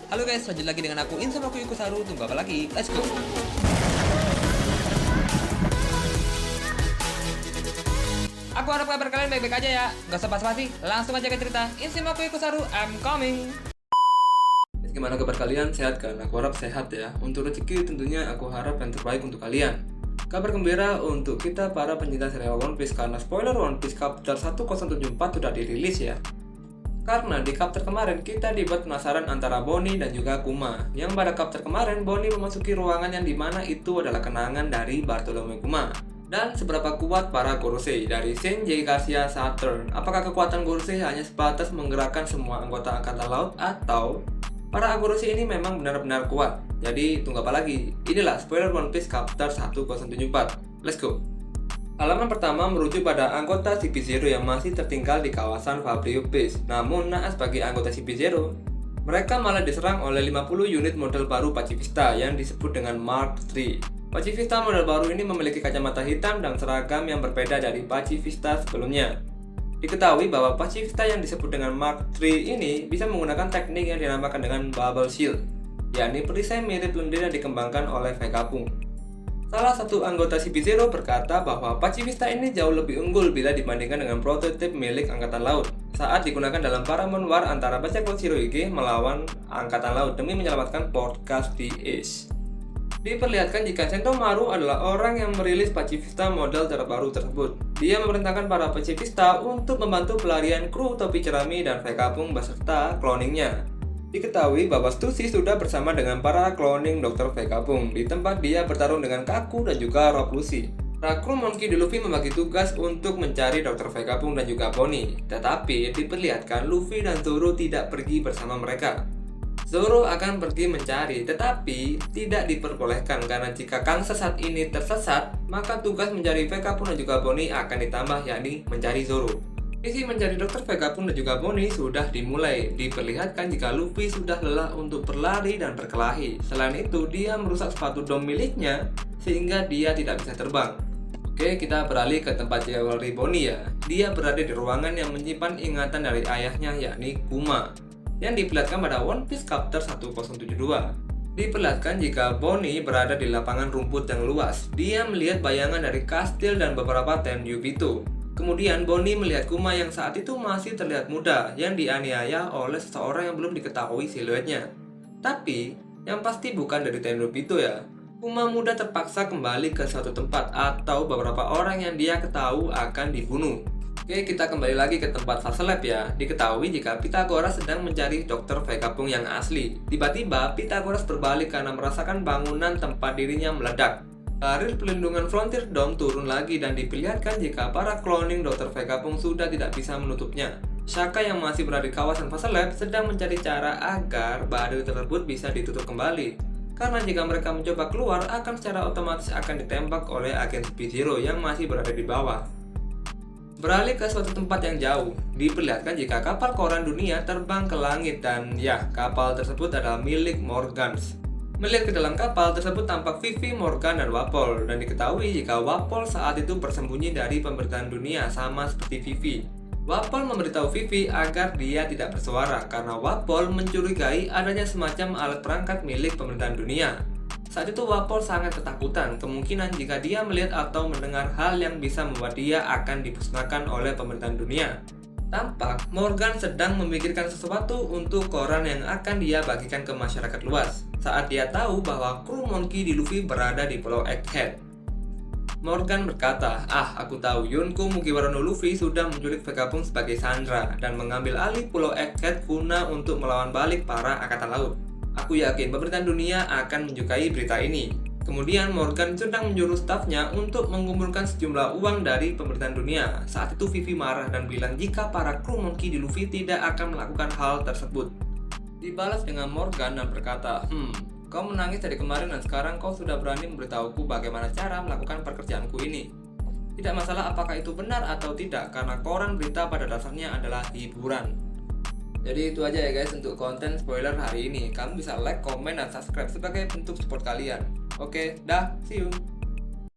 Halo guys, lanjut lagi dengan aku Insamaku Ikusaru. Tunggu apa lagi? Let's go. Aku harap kabar kalian baik-baik aja ya. Gak usah basa-basi, langsung aja ke cerita. Insamaku Ikusaru, I'm coming. Gimana kabar kalian? Sehat kan? Aku harap sehat ya. Untuk rezeki tentunya aku harap yang terbaik untuk kalian. Kabar gembira untuk kita para pencinta serial One Piece karena spoiler One Piece chapter 1074 sudah dirilis ya. Karena di chapter kemarin kita dibuat penasaran antara Bonnie dan juga Kuma. Yang pada chapter kemarin Bonnie memasuki ruangan yang dimana itu adalah kenangan dari Bartolome Kuma. Dan seberapa kuat para Gorosei dari Shinji Cassia Saturn? Apakah kekuatan Gorosei hanya sebatas menggerakkan semua anggota angkatan laut atau para Gorosei ini memang benar-benar kuat? Jadi tunggu apa lagi? Inilah spoiler One Piece chapter 1074. Let's go. Halaman pertama merujuk pada anggota CP0 yang masih tertinggal di kawasan Fabrio Base. Namun naas bagi anggota CP0, mereka malah diserang oleh 50 unit model baru Pacifista yang disebut dengan Mark III. Pacifista model baru ini memiliki kacamata hitam dan seragam yang berbeda dari Pacifista sebelumnya. Diketahui bahwa Pacifista yang disebut dengan Mark III ini bisa menggunakan teknik yang dinamakan dengan Bubble Shield, yakni perisai mirip lendir yang dikembangkan oleh Vegapunk. Salah satu anggota CP0 berkata bahwa Pacifista ini jauh lebih unggul bila dibandingkan dengan prototip milik Angkatan Laut saat digunakan dalam Paramount War antara bajak laut Shirohige melawan Angkatan Laut demi menyelamatkan Port Caspian Ace. Diperlihatkan jika Sentomaru adalah orang yang merilis Pacifista model terbaru tersebut. Dia memerintahkan para Pacifista untuk membantu pelarian kru topi jerami dan Vegapunk beserta cloningnya. Diketahui bahwa Stussy sudah bersama dengan para cloning Dr. Vegapunk di tempat dia bertarung dengan Kaku dan juga Rock Lucy. Para kru Monkey D. Luffy membagi tugas untuk mencari Dr. Vegapunk dan juga Bonnie. Tetapi diperlihatkan Luffy dan Zoro tidak pergi bersama mereka. Zoro akan pergi mencari, tetapi tidak diperbolehkan karena jika Kangsa saat ini tersesat, maka tugas mencari Vegapunk dan juga Bonnie akan ditambah, yakni mencari Zoro. Misi mencari Dr. Vegapunk dan juga Bonnie sudah dimulai. Diperlihatkan jika Luffy sudah lelah untuk berlari dan berkelahi. Selain itu, dia merusak sepatu dom miliknya sehingga dia tidak bisa terbang. Oke, kita beralih ke tempat jewelry Bonnie ya. Dia berada di ruangan yang menyimpan ingatan dari ayahnya, yakni Kuma, yang diperlihatkan pada One Piece chapter 1072. Diperlihatkan jika Bonnie berada di lapangan rumput yang luas. Dia melihat bayangan dari kastil dan beberapa Tenryubito. Kemudian Bonnie melihat Kuma yang saat itu masih terlihat muda, yang dianiaya oleh seseorang yang belum diketahui siluetnya. Tapi, yang pasti bukan dari Tenryubito ya. Kuma muda terpaksa kembali ke suatu tempat atau beberapa orang yang dia ketahui akan dibunuh. Oke, kita kembali lagi ke tempat fase lab ya. Diketahui jika Pythagoras sedang mencari Dr. Vegapunk yang asli. Tiba-tiba Pythagoras berbalik karena merasakan bangunan tempat dirinya meledak. Karir pelindungan Frontier Dome turun lagi dan diperlihatkan jika para cloning Dr. Vegapunk sudah tidak bisa menutupnya. Shaka yang masih berada di kawasan fase lab sedang mencari cara agar badan tersebut bisa ditutup kembali. Karena jika mereka mencoba keluar, akan secara otomatis akan ditembak oleh agen CP0 yang masih berada di bawah. Beralih ke suatu tempat yang jauh, diperlihatkan jika kapal koran dunia terbang ke langit dan ya, kapal tersebut adalah milik Morgans. Melihat ke dalam kapal tersebut tampak Vivi, Morgan, dan Wapol, dan diketahui jika Wapol saat itu bersembunyi dari pemberitaan dunia sama seperti Vivi. Wapol memberitahu Vivi agar dia tidak bersuara karena Wapol mencurigai adanya semacam alat perangkat milik pemerintahan dunia. Saat itu Wapol sangat ketakutan kemungkinan jika dia melihat atau mendengar hal yang bisa membuat dia akan dipusnahkan oleh pemerintahan dunia. Tampak Morgan sedang memikirkan sesuatu untuk koran yang akan dia bagikan ke masyarakat luas saat dia tahu bahwa kru Monkey D. Luffy berada di Pulau Egghead. Morgan berkata, aku tahu Yonko Mugiwara no Luffy sudah menculik Vegapunk sebagai sandera dan mengambil alih Pulau Egghead guna untuk melawan balik para angkatan laut. Aku yakin pemerintahan dunia akan menyukai berita ini. Kemudian Morgan sedang menyuruh stafnya untuk mengumpulkan sejumlah uang dari pemerintahan dunia. Saat itu Vivi marah dan bilang jika para kru Monkey D. Luffy tidak akan melakukan hal tersebut. Dibalas dengan Morgan dan berkata, kau menangis dari kemarin dan sekarang kau sudah berani memberitahuku bagaimana cara melakukan pekerjaanku ini. Tidak masalah apakah itu benar atau tidak, karena koran berita pada dasarnya adalah hiburan. Jadi itu aja ya guys untuk konten spoiler hari ini. Kamu bisa like, komen, dan subscribe sebagai bentuk support kalian. Oke, dah, see you.